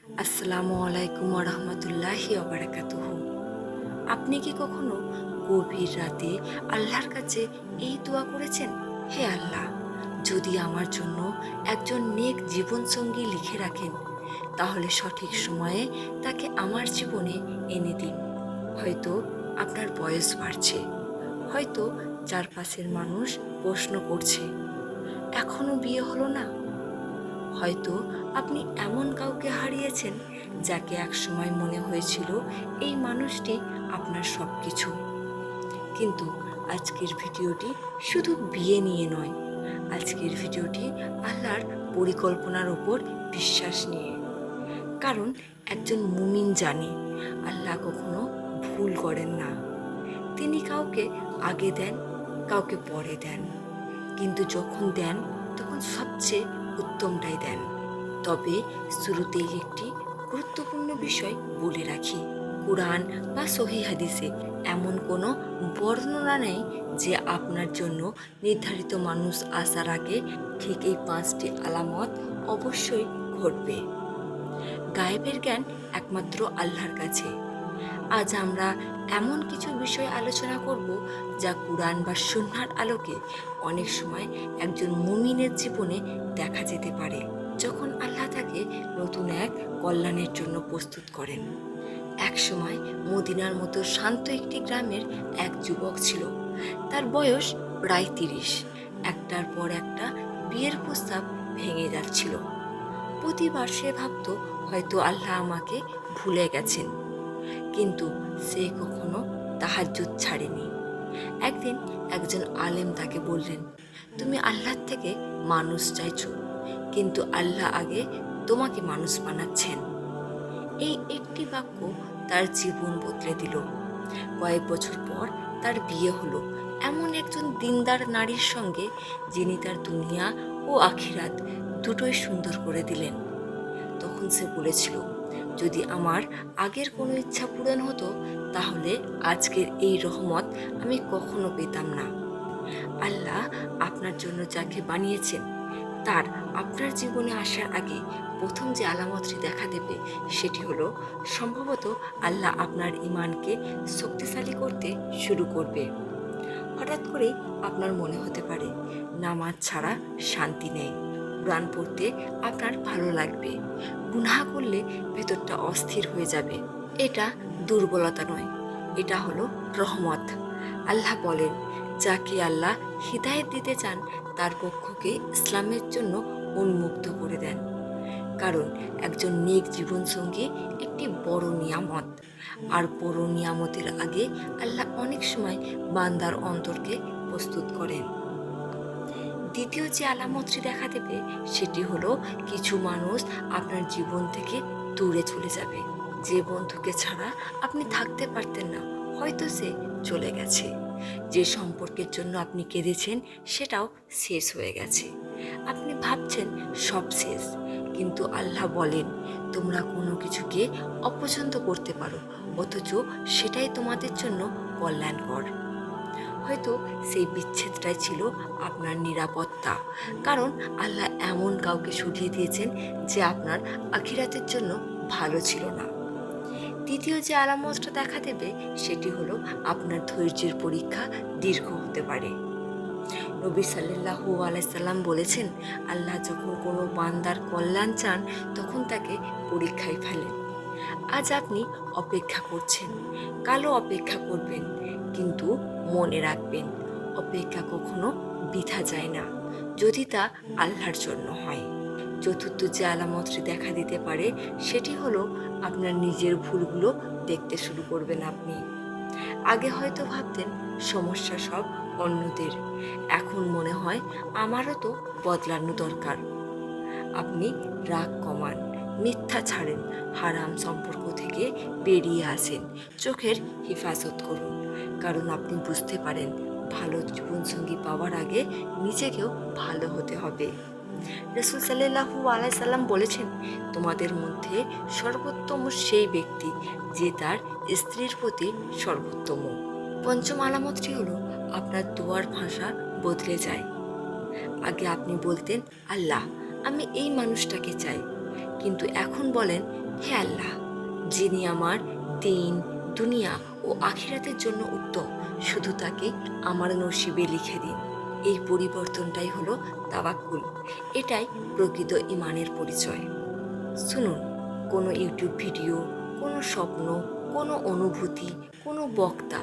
আসসালামু আলাইকুম ওরহমতুল্লাহি ওবারাকাতুহু। আপনি কি কখনো গভীর রাতে আল্লাহর কাছে এই দোয়া করেছেন, হে আল্লাহ, যদি আমার জন্য একজন নেক জীবনসঙ্গী লিখে রাখেন, তাহলে সঠিক সময়ে তাকে আমার জীবনে এনে দিন। হয়তো আপনার বয়স বাড়ছে, হয়তো চারপাশের মানুষ প্রশ্ন করছে, এখনো বিয়ে হলো না। হয়তো আপনি এমন কাউকে হারিয়েছেন যাকে একসময় মনে হয়েছিল এই মানুষটি আপনার সব কিছু। কিন্তু আজকের ভিডিওটি শুধু বিয়ে নিয়ে নয়, আজকের ভিডিওটি আল্লাহর পরিকল্পনার উপর বিশ্বাস নিয়ে। কারণ একজন মুমিন জানে আল্লাহ কখনো ভুল করেন না। তিনি কাউকে আগে দেন, কাউকে পরে দেন, কিন্তু যখন দেন তখন সবচেয়ে উত্তমটাই দেন। তবে শুরুতেই একটি গুরুত্বপূর্ণ বিষয় বলে রাখি, কুরআন বা সহিহ হাদিসে এমন কোনো বর্ণনা নেই যে আপনার জন্য নির্ধারিত মানুষ আসার আগে ঠিক এই 5টি আলামত অবশ্যই ঘটবে। গায়েবের জ্ঞান একমাত্র আল্লাহর কাছে। আজ আমরা এমন কিছু বিষয় আলোচনা করব যা কুরআন বা সুন্নাহর আলোকে অনেক সময় একজন মুমিনের জীবনে দেখা যেতে পারে, যখন আল্লাহ তাকে নতুন এক কল্যাণের জন্য প্রস্তুত করেন। এক সময় মদিনার মতো শান্ত একটি গ্রামের এক যুবক ছিল। তার বয়স প্রায় 30। একটার পর একটা বিয়ের প্রস্তাব ভেঙে যাচ্ছিল। প্রতিবার সে ভাবত, হয়তো আল্লাহ আমাকে ভুলে গেছেন। কিন্তু সে কখনো তাহাজ্জুদ ছাড়েনি। একদিন একজন আলেম তাকে বললেন, তুমি আল্লাহর থেকে মানুষ চাইছো, কিন্তু আল্লাহ আগে তোমাকে মানুষ বানাচ্ছেন। এই একটি বাক্য তার জীবন বদলে দিল। কয়েক বছর পর তার বিয়ে হলো এমন একজন দিনদার নারীর সঙ্গে, যিনি তার দুনিয়া ও আখিরাত দুটোই সুন্দর করে দিলেন। তখন সে বলেছিল, যদি আমার আগের কোনো ইচ্ছা পূরণ হতো, তাহলে আজকের এই রহমত আমি কখনো পেতাম না। আল্লাহ আপনার জন্য যাকে বানিয়েছেন, তার আপনার জীবনে আসার আগে প্রথম যে আলামতটি দেখা দেবে, সেটি হলো সম্ভবত আল্লাহ আপনার ঈমানকে শক্তিশালী করতে শুরু করবে। হঠাৎ করেই আপনার মনে হতে পারে নামাজ ছাড়া শান্তি নেই, কোরআন পড়তে আপনার ভালো লাগবে, গুনাহ করলে ভেতরটা অস্থির হয়ে যাবে। এটা দুর্বলতা নয়, এটা হলো রহমত। আল্লাহ বলেন, যাকে আল্লাহ হিদায়াত দিতে চান তার পক্ষকে ইসলামের জন্য উন্মুক্ত করে দেন। কারণ একজন নেক জীবনসঙ্গী একটি বড় নিয়ামত, আর বড় নিয়ামতের আগে আল্লাহ অনেক সময় বান্দার অন্তরকে প্রস্তুত করেন। দ্বিতীয় যে আলামতটি দেখা দেবে, সেটি হলো কিছু মানুষ আপনার জীবন থেকে দূরে চলে যাবে। যে বন্ধুকে ছাড়া আপনি থাকতে পারতেন না, হয়তো সে চলে গেছে। যে সম্পর্কের জন্য আপনি কেঁদেছেন, সেটাও শেষ হয়ে গেছে। আপনি ভাবছেন সব শেষ, কিন্তু আল্লাহ বলেন, তোমরা কোনো কিছুকে অপছন্দ করতে পারো, অথচ সেটাই তোমাদের জন্য কল্যাণকর। হয়তো সেই বিচ্ছেদটাই ছিল আপনার নিরাপত্তা, কারণ আল্লাহ এমন কাউকে সরিয়ে দিয়েছেন যে আপনার আখিরাতের জন্য ভালো ছিল না। তৃতীয় যে আলামতটা দেখা দেবে, সেটি হলো আপনার ধৈর্যের পরীক্ষা দীর্ঘ হতে পারে। নবী সাল্লাল্লাহু আলাইহি সাল্লাম বলেছেন, আল্লাহ যখন কোনো বান্দার কল্যাণ চান, তখন তাকে পরীক্ষায় ফেলেন। আজ আপনি অপেক্ষা করছেন, কালও অপেক্ষা করবেন, কিন্তু মনে রাখবেন, অপেক্ষা কখনো বৃথা যায় না, যদি তা আল্লাহর জন্য হয়। চতুর্থ যে আলামতটি দেখা দিতে পারে, সেটি হলো আপনার নিজের ভুলগুলো দেখতে শুরু করবেন আপনি। আগে হয়তো ভাবতেন সমস্যা সব অন্যদের, এখন মনে হয় আমারও তো বদলানো দরকার। আপনি রাগ কমান, মিথ্যা ছাড়েন, হারাম সম্পর্ক থেকে বেরিয়ে আসেন, চোখের হেফাজত করুন। কারণ আপনি বুঝতে পারেন, ভালো জীবনসঙ্গী পাওয়ার আগে নিজেকেও ভালো হতে হবে। রাসূল সাল্লাল্লাহু আলাইহি সাল্লাম বলেছেন, তোমাদের মধ্যে সর্বোত্তম সেই ব্যক্তি যে তার স্ত্রীর প্রতি সর্বোত্তম। পঞ্চম আলামতটি হলো আপনার দোয়ার ভাষা বদলে যায়। আগে আপনি বলতেন, আল্লাহ, আমি এই মানুষটাকে চাই, কিন্তু এখন বলেন, হে আল্লাহ, যিনি আমার দিন, দুনিয়া ও আখিরাতের জন্য উত্তম, শুধু তাকে আমার নসিবে লিখে দিন। এই পরিবর্তনটাই হলো তাওয়াক্কুল। এটাই প্রকৃত ইমানের পরিচয়। শুনুন, কোনো ইউটিউব ভিডিও, কোনো স্বপ্ন, কোনো অনুভূতি, কোনো বক্তা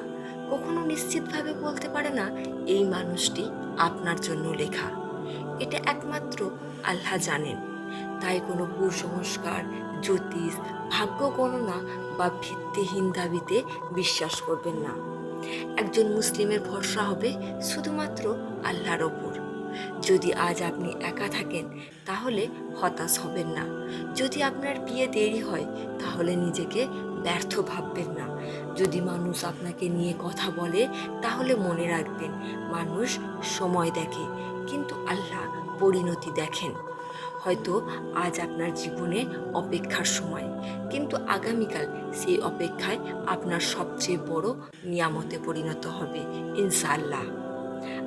কখনো নিশ্চিতভাবে বলতে পারে না এই মানুষটি আপনার জন্য লেখা। এটা একমাত্র আল্লাহ জানেন। তাই কোনো কুসংস্কার, জ্যোতিষ, ভাগ্য গণনা বা ভিত্তিহীন দাবিতে বিশ্বাস করবেন না। একজন মুসলিমের ভরসা হবে শুধুমাত্র আল্লাহর ওপর। যদি আজ আপনি একা থাকেন তাহলে হতাশ হবেন না। যদি আপনার বিয়ে দেরি হয় তাহলে নিজেকে ব্যর্থ ভাববেন না। যদি মানুষ আপনাকে নিয়ে কথা বলে তাহলে মনে রাখবেন, মানুষ সময় দেখে কিন্তু আল্লাহ পরিণতি দেখেন। হয়তো আজ আপনার জীবনে অপেক্ষার সময়, কিন্তু আগামীকাল সেই অপেক্ষায় আপনার সবচেয়ে বড় নিয়ামতে পরিণত হবে ইনশাআল্লাহ।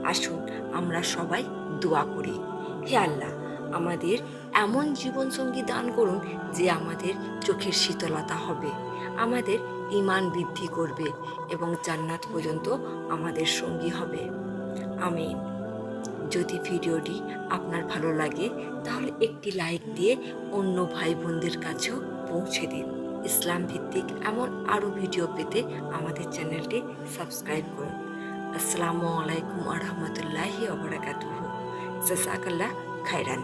আসুন আমরা সবাই দোয়া করি। হে আল্লাহ, আমাদের এমন জীবনসঙ্গী দান করুন যে আমাদের চোখের শীতলতা হবে, আমাদের ঈমান বৃদ্ধি করবে এবং জান্নাত পর্যন্ত আমাদের সঙ্গী হবে। আমিন। যদি ভিডিওটি আপনার ভালো লাগে তাহলে একটি লাইক দিয়ে অন্য ভাই বোনদের কাছেও পৌঁছে দিন। ইসলাম ভিত্তিক এমন আরও ভিডিও পেতে আমাদের চ্যানেলটি সাবস্ক্রাইব করুন। আসসালামু আলাইকুম ওয়া রাহমাতুল্লাহি ওয়া বারাকাতুহু। জাযাকাল্লাহ খাইরান।